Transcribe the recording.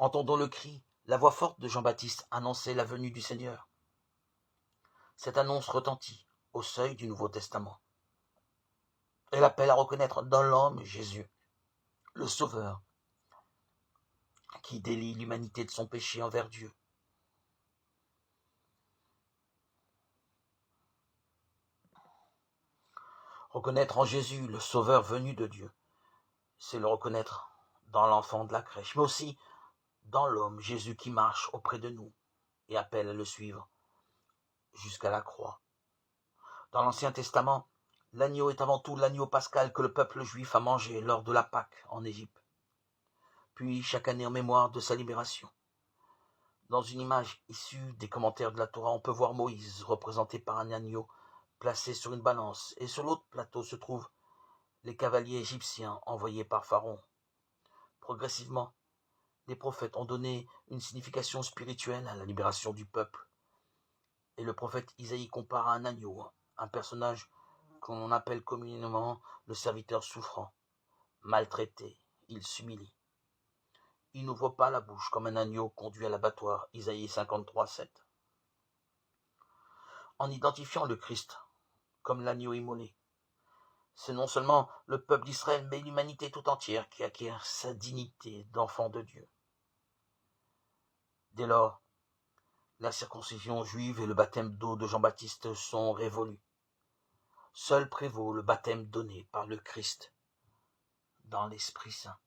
Entendons le cri, la voix forte de Jean-Baptiste annonçait la venue du Seigneur. Cette annonce retentit au seuil du Nouveau Testament. Elle appelle à reconnaître dans l'homme Jésus, le Sauveur, qui délie l'humanité de son péché envers Dieu. Reconnaître en Jésus le Sauveur venu de Dieu, c'est le reconnaître dans l'enfant de la crèche, mais aussi dans l'homme, Jésus qui marche auprès de nous et appelle à le suivre jusqu'à la croix. Dans l'Ancien Testament, l'agneau est avant tout l'agneau pascal que le peuple juif a mangé lors de la Pâque en Égypte, puis chaque année en mémoire de sa libération. Dans une image issue des commentaires de la Torah, on peut voir Moïse représenté par un agneau placé sur une balance, et sur l'autre plateau se trouvent les cavaliers égyptiens envoyés par Pharaon. Progressivement, les prophètes ont donné une signification spirituelle à la libération du peuple. Et le prophète Isaïe compare à un agneau, un personnage qu'on appelle communément le serviteur souffrant. Maltraité, il s'humilie. Il n'ouvre pas la bouche comme un agneau conduit à l'abattoir. Isaïe 53, 7. En identifiant le Christ comme l'agneau immolé, c'est non seulement le peuple d'Israël, mais l'humanité tout entière qui acquiert sa dignité d'enfant de Dieu. Dès lors, la circoncision juive et le baptême d'eau de Jean-Baptiste sont révolus. Seul prévaut le baptême donné par le Christ dans l'Esprit Saint.